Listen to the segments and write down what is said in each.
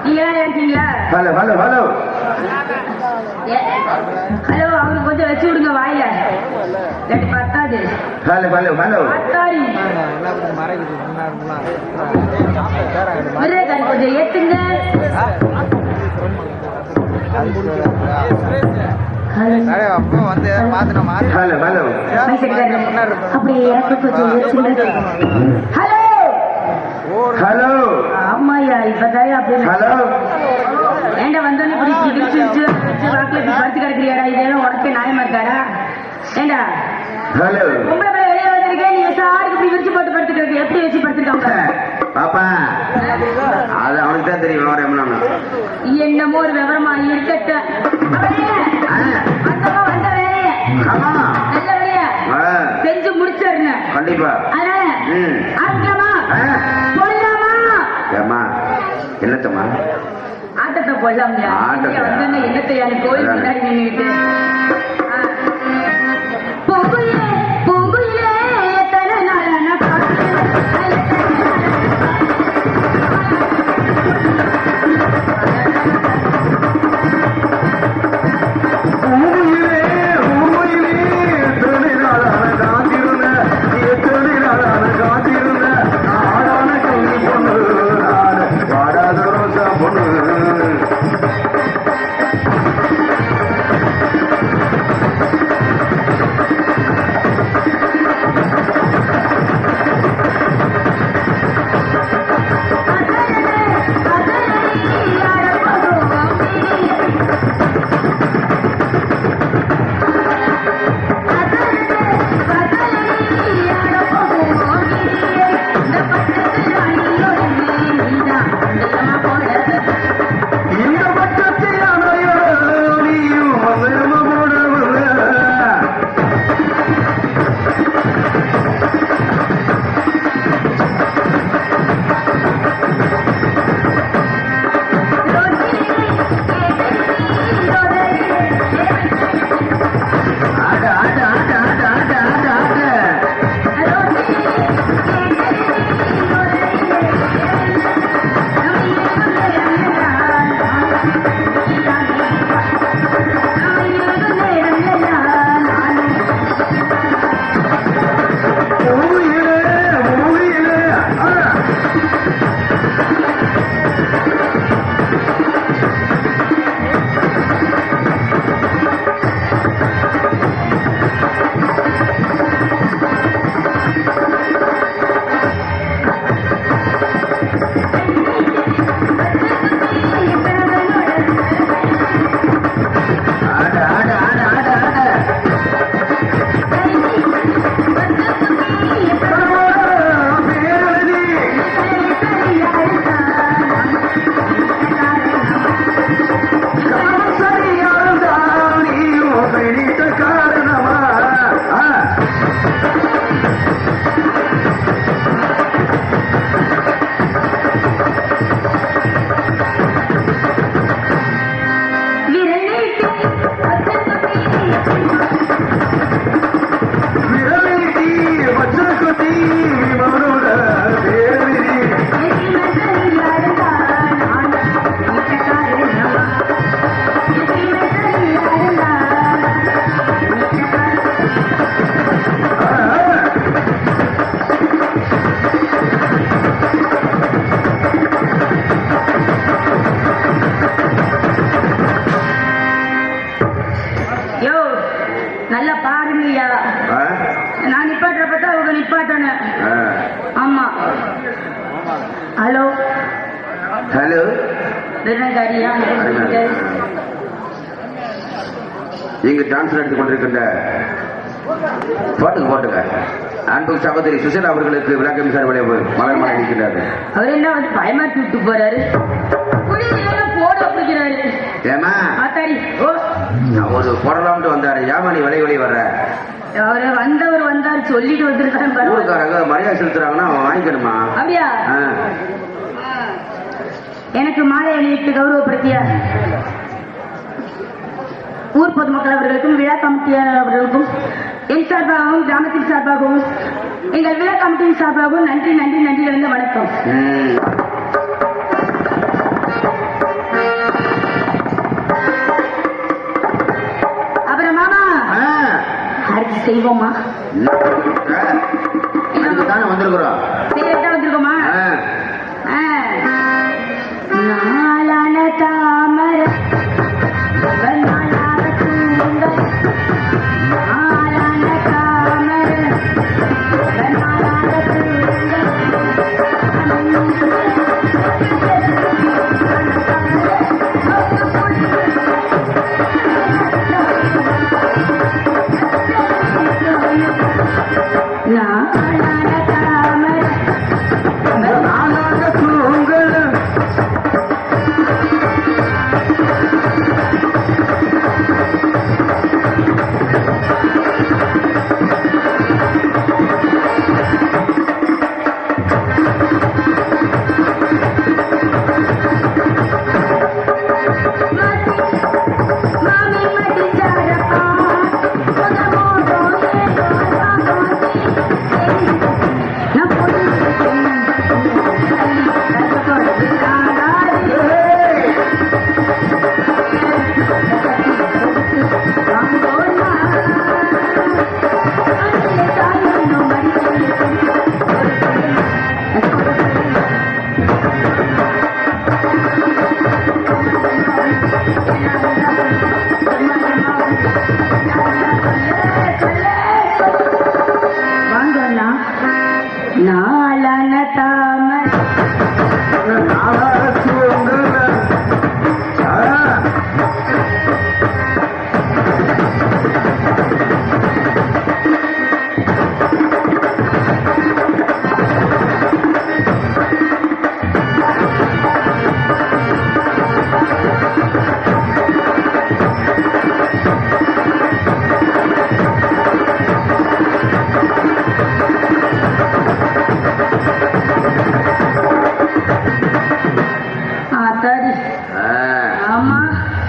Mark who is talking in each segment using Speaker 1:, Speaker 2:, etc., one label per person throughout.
Speaker 1: நீங்க இருக்கீங்களா?
Speaker 2: Hello hello hello
Speaker 1: hello, அவருக்கு கொஞ்சம் வச்சு விடுங்க வாயில. பத்தாது.
Speaker 2: ஹலோ ஹலோ ஹலோ
Speaker 1: கொஞ்சம் ஏத்துங்க.
Speaker 2: ஹலோ ஹலோ
Speaker 1: ஹலோ
Speaker 2: ஹலோ
Speaker 1: ஆமாயா இப்பதான் அப்படி
Speaker 2: ஹலோ
Speaker 1: ஏண்டா வந்தோடனே இப்படி விரிச்சு வாக்குல படுத்து கிடக்குறியாடா? இதெல்லாம் உடச்சே நியாயமா இருக்காடா? ஏண்டா
Speaker 2: ஹலோ
Speaker 1: உங்களை வெளியே வந்திருக்கேன், நீ சாருக்கு இப்படி விரிச்சு போட்டு படுத்து கிடக்கு. எப்படி வச்சு படுத்துருக்காங்க
Speaker 2: பாப்பா? அது அவனுக்கு தான் தெரியும்.
Speaker 1: என்னமோ ஒரு விவரமா இருக்கட்டும். வந்த வேலைய நல்ல வேலைய செஞ்சு முடிச்சிருங்க
Speaker 2: கண்டிப்பா.
Speaker 1: அதனால ஆரம்பிக்கலாமா? போடலாமா?
Speaker 2: ஏமா என்னத்தம்மா
Speaker 1: ஆட்டத்தை போடலாம். வந்தோன்னா என்னத்தை கோயில் முன்னாடி நின்றுட்டு ஹலோ
Speaker 2: ஹலோ இங்கு டான்ஸ் நடத்தி கொண்டிருக்கின்ற பாட்டுக்கு போட்டுங்க அன்பு சகோதரி சுஷிலா அவர்களுக்கு விளக்கம் சார்பிலே மலர் மாலை அளிக்கிறார்கள்.
Speaker 1: அவர் என்ன வந்து பயமாற்றி விட்டு போறாரு, போட பிடிக்கிறாரு.
Speaker 2: ஏமா ஒரு போடலாம்னு வந்தாரு, ஏமா நீ விலை விலை வர்ற?
Speaker 1: அவரு வந்தவர் வந்தாரு சொல்லிட்டு வந்திருக்காரு.
Speaker 2: ஊருக்காரங்க மரியாதை செலுத்துறாங்கன்னா அவன் வாங்கிக்கணுமா?
Speaker 1: அப்படியா? எனக்கு மாலை அணிவித்து கௌரவப்படுத்திய ஊர் பொதுமக்கள் அவர்களுக்கும் விழா கமிட்டியாளர் அவர்களுக்கும் என் சார்பாகவும் கிராமத்தின் சார்பாகவும் எங்கள் விழா கமிட்டியின் சார்பாகவும் நன்றி நன்றி நன்றி நிறைந்த வணக்கம். செய்வோமா?
Speaker 2: தானே வந்திருக்கிறோம்.
Speaker 1: செய்யறதா வந்திருக்கோமா? நாளான தாமர நாளான தூங்கல் நாளான தாமர நாளான தூங்கல் நாளான தாமர
Speaker 2: நாளான தூங்கல்
Speaker 1: மாமி மடிச்சாரப்பா மகமோடோ ஏதோ சாமோதி நான் போட்டு வாங்கண்ணா நாளான தாமரை
Speaker 2: நாளான தூங்கல்
Speaker 1: சரி ஆமா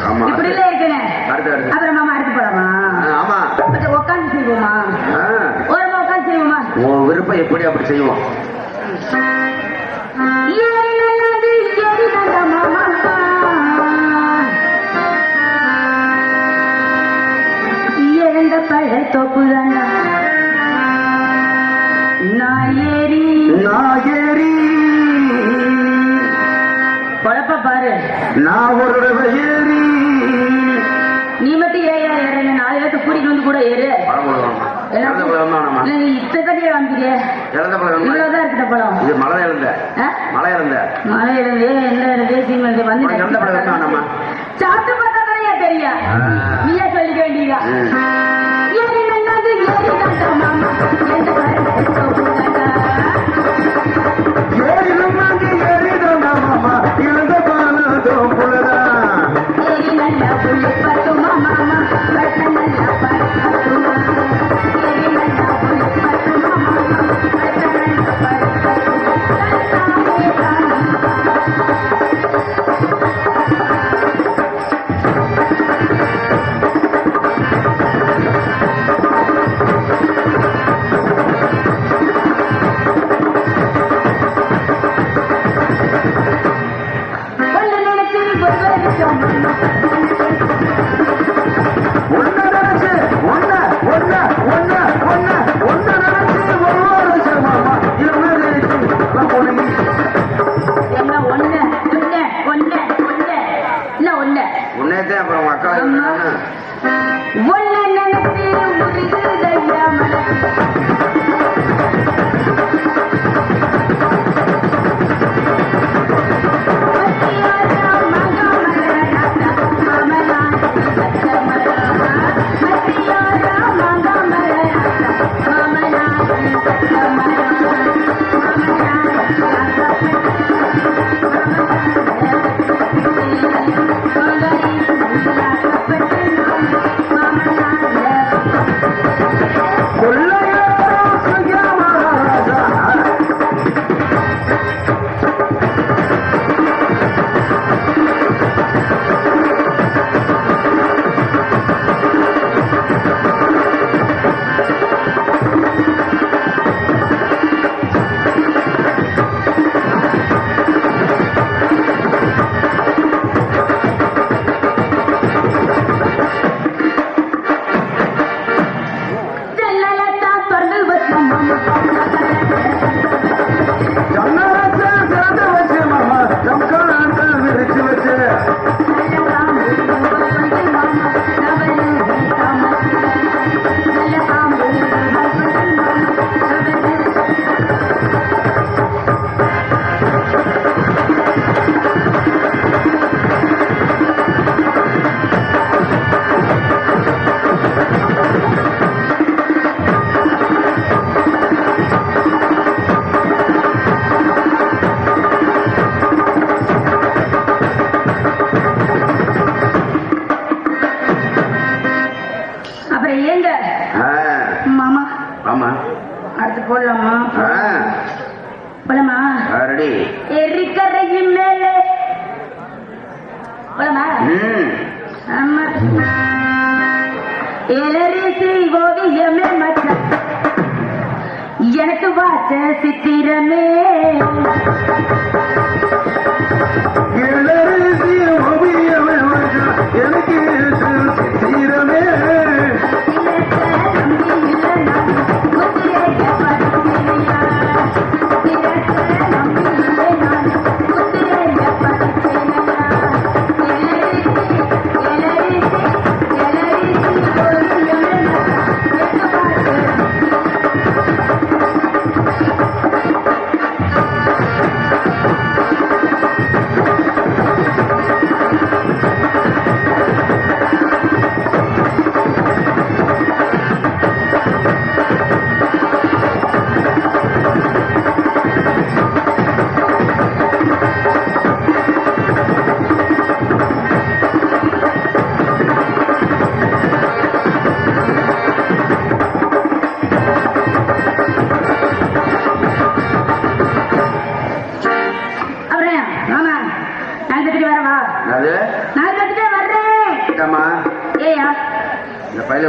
Speaker 2: ஆமா.
Speaker 1: இப்படி இல்ல இருக்கேன்.
Speaker 2: அடுத்து, அடுத்து.
Speaker 1: அப்புறம் மாமா அடுத்து போலாமா?
Speaker 2: ஆமா.
Speaker 1: கொஞ்சம் உட்காந்து செய்வோமா? ஓரமா உட்காந்து செய்வோமா?
Speaker 2: உன் விருப்பம் எப்படி அப்படி செய்வோம்.
Speaker 1: ஏறினது ஏறினதா மாமா இறந்த பழ தோப்புதானா நாயேரி
Speaker 2: நாயேரி
Speaker 1: குழப்ப பாரு.
Speaker 2: நான் ஒரு தடவை ஏறி
Speaker 1: நீ மட்டும் ஏயா ஏறங்க 4 பேர்த்து கூட்டிட்டு வந்து கூட ஏறு.
Speaker 2: இழந்த பழம் வேணாமா?
Speaker 1: இல்ல, நீ இத்தனையே காமிக்கிறிய.
Speaker 2: இழந்த பழம்
Speaker 1: இவ்வளவுதான் இருக்கிற பழம்.
Speaker 2: இது மழை இழந்த மழை இழந்த
Speaker 1: மழை இருந்து என்ன இருந்து சீமல் வந்து
Speaker 2: இழந்த பழம் வேணாமா?
Speaker 1: சாப்பிட்டு பார்த்தா தானே தெரியும். நீயே சொல்லிக்க வேண்டியதா? ஏறி நல்லது ஏறி தாண்டா மாமா எந்த
Speaker 2: ஏறி நம்மாங்க ஏறி மாமா இழந்த பழம் புலதா
Speaker 1: ஏறி நல்லா புள்ளி பத்துமா மாமா பட்ட நல்லா பத்துமா ஏறி நல்லா புள்ளி பத்துமா மாமா பட்ட நல்லா
Speaker 2: உன்னேதான் அப்புறம் உங்க அக்கா
Speaker 1: ஒன்ன நினைச்சு உருகுதையா போலாமா?
Speaker 2: ம்.
Speaker 1: ஆமா. இளரிசி ஓவியமே மச்சான் எனக்கு வாச்ச சித்திரமே
Speaker 2: இளரிசி ஓவியமே மச்சான் எனக்கு சித்திரமே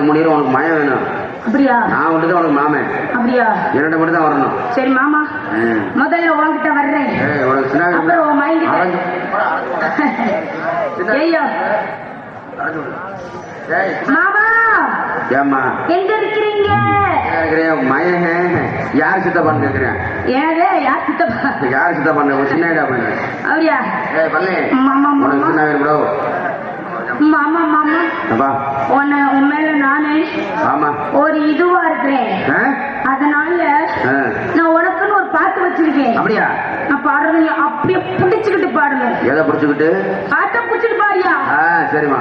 Speaker 2: முனிரும் உனக்கு மயம் வேணும். அப்படியா? நான் விட்டு தான் உனக்கு மாமன். அப்படியா? இரண்டு மட்டும் தான் வரணும். சரி மாமா, முதல்ல உன்கிட்ட வர்றேன். உனக்கு சின்ன அப்புறம் உன் மயங்கிட்ட மாமா. ஏம்மா எங்க இருக்கிறீங்க? மயன் யார் சித்தப்பான்னு கேட்கிறேன். ஏதே யார் சித்தப்பா? யார் சித்தப்பான்னு சின்ன பண்ணு. அப்படியா? மாமா உனக்கு சின்ன கூட மாமா மாமா உன் மேல நானே ஒரு இதுவா இருக்கிறேன். அதனால நான் உனக்குன்னு ஒரு பாட்டு வச்சிருக்கேன். அப்படியா? நான் பாடுறது அப்படியே புடிச்சுக்கிட்டு பாடணும். எதை புடிச்சுக்கிட்டு? பாட்டை புடிச்சுட்டு பாடியா? சரிமா.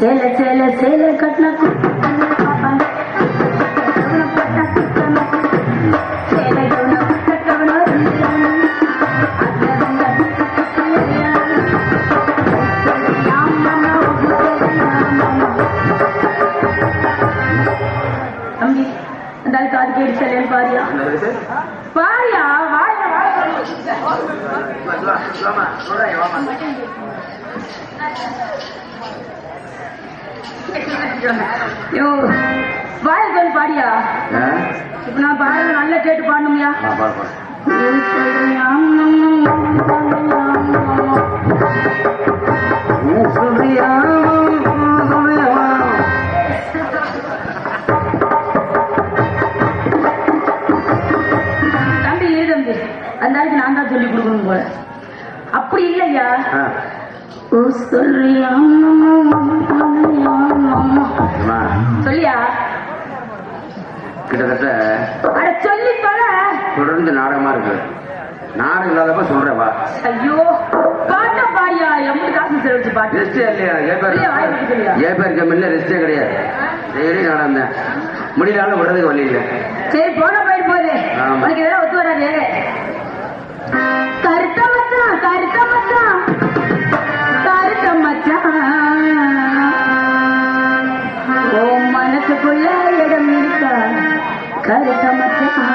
Speaker 2: சேல சேல சேல கட்டின பாரியா பாரியா வாயா வாய சொல்லி பாடியா? இப்ப நான் பாடு நல்லா கேட்டு பாடணும்யா. அந்த நான் தான் சொல்லி கொடுக்கணும் போல. அப்படி இல்லையா? சொல்லியா சொல்லியா கிட்டத்தட்ட சொல்லி தொலை. தொடர்ந்து நாடகமா இருக்கு. நாடகம் இல்லாதப்ப சொல்றவா. ஐயோ பாட்டா பாடியா? எப்படி காசு செலவழிச்சு பாட்டு? ரெஸ்டே இல்லையா? ஏ பேர் கம்மியில ரெஸ்டே கிடையாது. டெய்லி நாடகம் தான். முடியலாலும் விடுறதுக்கு வழி இல்லை. சரி போன போயிட்டு போகுது. உனக்கு இதெல்லாம் ஒத்து வராது. கருத்த மச்சான் கருத்த மச்சான் கருத்த மச்சான் ஓ மனசுக்குள்ள இடம் இருக்கா? கருத்த மச்சான்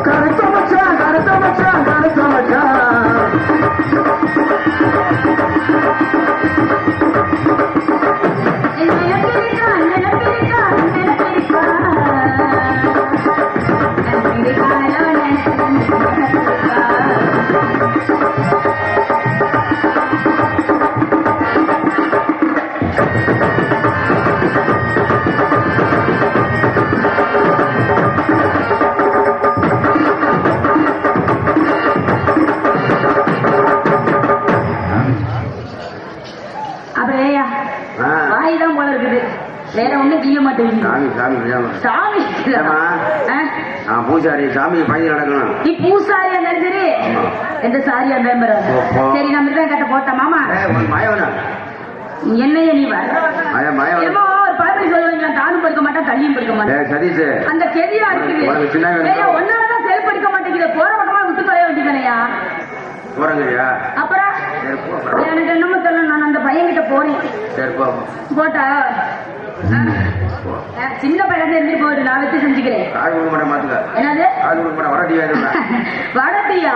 Speaker 2: கருத்த மச்சான் கருத்த மச்சான் கருத்த மச்சான் வேற ஒண்ணும் செய்ய மாட்டேங்குது. சாமி பூசாரி சாமி பயந்து நடக்கணும். நீ பூசாரியா இருந்தாலும் சரி எந்த சாரியா இருந்தாலும் சரி நம்ம தான் கட்ட போட்ட மாமா. என்னைய நீ வர ஒரு பழப்படி சொல்லுவாங்க. தானும் படுக்க மாட்டேன் தள்ளியும் படுக்க மாட்டேன். அந்த செடியா இருக்குது. ஒன்னாலதான் செயல்படுத்த மாட்டேங்குது. போற பக்கமா விட்டு தொலைய வேண்டியதானையா? அப்புறம் எனக்கு என்னமோ தெரியல. நான் அந்த பையன் கிட்ட போறேன். போட்டா
Speaker 1: சின்ன பையன் எந்திரி போகுது, நான் வச்சு செஞ்சுக்கிறேன்.
Speaker 2: ஆள் கொடுக்க மாட்டேன் மாத்துக்க.
Speaker 1: என்னது
Speaker 2: ஆள் கொடுக்க மாட்டேன், வரட்டியா
Speaker 1: வடட்டியா?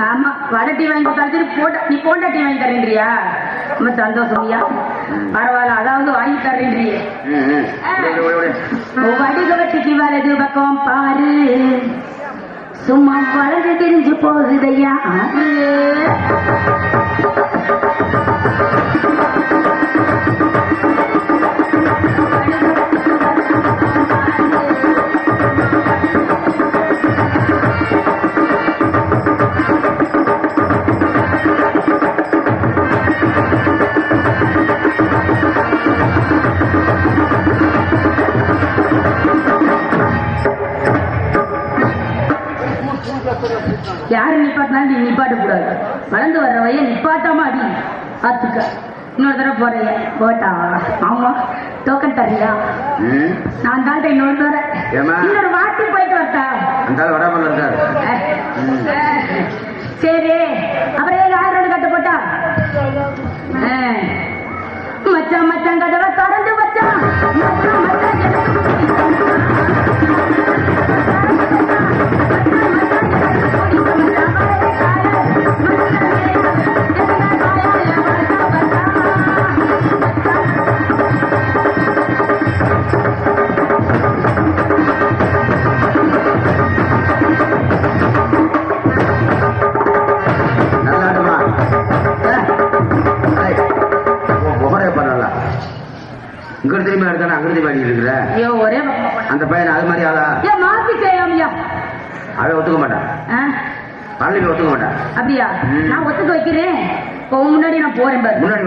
Speaker 1: ஆமா, வடட்டி வாங்கி கொடுத்தாலும் நீ போண்டா டீ வாங்கி தரேன்றியா? ரொம்ப சந்தோஷம்யா, பரவாயில்ல, அதாவது வாங்கி தரேன்றியே. வடிகவட்டிக்கு வலது பக்கம் பாரு, சும்மா வளர்ந்து தெரிஞ்சு போகுதையா. யாரு நிப்பாட்டினாலும் நீ நிப்பாட்ட கூடாது. வளர்ந்து வர்ற வய நிப்பாட்டாம அடி ஆத்துக்க. இன்னொரு தடவை போறீங்க போட்டா? ஆமா, டோக்கன் தரியா? நான் தான் இன்னொரு தடவை இன்னொரு வாட்டி போயிட்டு வரட்டா? சரி, அப்புறம் ஏன் ஆயிரம் கட்ட போட்டா? மச்சான் மச்சான் கதவை திறந்து வச்சான். மச்சான் மச்சான்
Speaker 2: அந்த பையன் அது மாதிரி ஆளா? அவன் ஒத்துக்க மாட்டான், ஒத்துக்க மாட்டான்.
Speaker 1: அப்படியா? நான் ஒத்துக்க வைக்கிறேன். முன்னாடி நான் போறேன் பாரு. முன்னாடி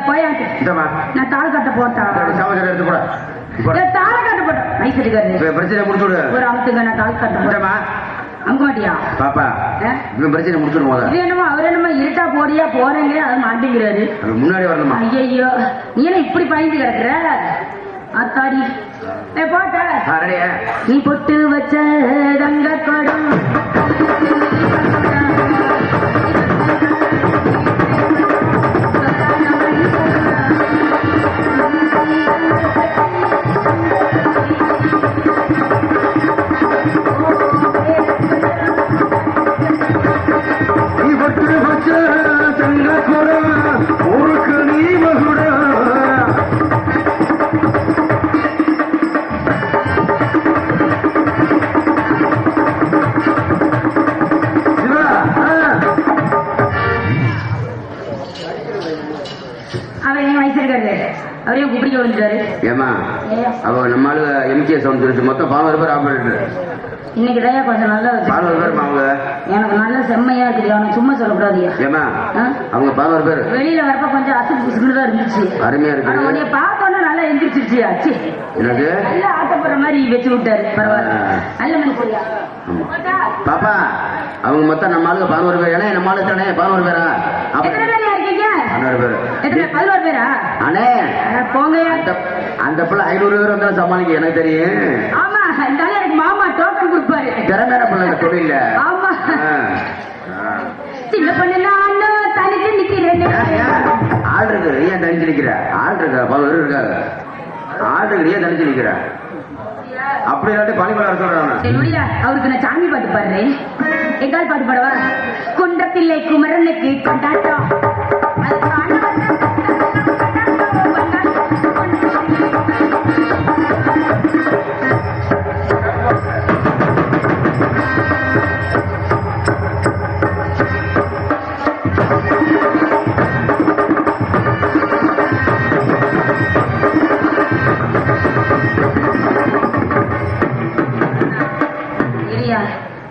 Speaker 1: போயாட்டு நான் தாள் கட்ட போட்டேன்.
Speaker 2: எடுத்து போட
Speaker 1: தாளை கட்ட போட்டேன். மைசூரிக்காரு
Speaker 2: பிரச்சனை முடிச்சுடு.
Speaker 1: ஒரு அமுத்துங்க, நான் தாள் கட்ட போட்டேன். அங்க மாட்டியா
Speaker 2: பாப்பா? பிரச்சனை முடிச்சுடுவோம்.
Speaker 1: இது என்னமோ அவர் என்னமோ இருட்டா போடியா போறேங்க, அது மாட்டேங்கிறாரு.
Speaker 2: முன்னாடி வரணுமா?
Speaker 1: ஐயோ, நீ என்ன இப்படி பயந்து கிடக்குற? அத்தாடி போட்ட நீ பொட்டு வச்ச தங்க கொடம் இன்னைக்கு தான் கொஞ்சம் நல்லா எனக்கு நல்ல செம்மையா இருக்குது. அவனுக்கு சும்மா சொல்லக்கூடாது.
Speaker 2: அவங்க 11 பேர்
Speaker 1: வெளியில வரப்ப கொஞ்சம் அசுக்கு புசுக்குன்னு தான் இருந்துச்சு.
Speaker 2: அருமையா இருக்கு.
Speaker 1: உன்னைய பார்த்தோன்னா நல்லா எந்திரிச்சிருச்சு. அச்சு நல்லா ஆட்டப்படுற மாதிரி வச்சு விட்டாரு. பரவாயில்ல, நல்ல மாதிரி போறியா
Speaker 2: பாப்பா? அவங்க மொத்தம் நம்ம ஆளுங்க 11 பேர். ஏன்னா நம்ம ஆளு தானே 11 பேரா?
Speaker 1: எத்தனை பேர் இருக்கீங்க?
Speaker 2: 11 பேர்.
Speaker 1: எத்தனை? 11 பேரா?
Speaker 2: அண்ணே
Speaker 1: போங்க.
Speaker 2: அந்த பிள்ளை 500 பேர் வந்தாலும் சமாளிக்க எனக்கு தெரியும்.
Speaker 1: ஆமா, எனக்கு மாமா டோக்கன் கொடுப்பாரு.
Speaker 2: திறமையான பிள்ளைங்க தொழில.
Speaker 1: ஆமா, சின்ன பொண்ணு நான் தனிச்சு நிக்கிறேன்.
Speaker 2: ஆள் இருக்கு, ஏன் தனிச்சு நிக்கிற? ஆள் இருக்கா? 10 பேர் இருக்காங்க. ஆள் இருக்கு, ஏன் தனிச்சு நிக்கிற? அப்படி இல்லாட்டி பணிபுர சொல்றாங்க.
Speaker 1: அவருக்கு நான் சாமி பாட்டு பாடுறேன். எங்கால் பாட்டு பாடவா? குன்றத்தில்லை குமரனுக்கு கொண்டாட்டம்.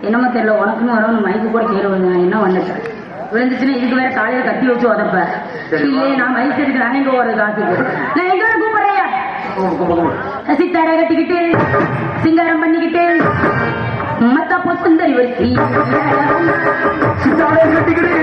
Speaker 1: என்னமோ தெரியல, உனக்குன்னு வரவனு மைக்கு கூட கேடுவாங்க. என்ன வந்துட்டேன் விழுந்துச்சுன்னா இதுக்கு வேற காலையில கட்டி வச்சு உதப்ப. இல்லையே நான் மைக்கு இருக்கு, நான் எங்க ஒரு காசுக்கு நான் எங்க கூப்பிடுறையா? சித்தார கட்டிக்கிட்டு சிங்காரம் பண்ணிக்கிட்டு மத்த பொசுந்தரி வச்சு சித்தார கட்டிக்கிட்டு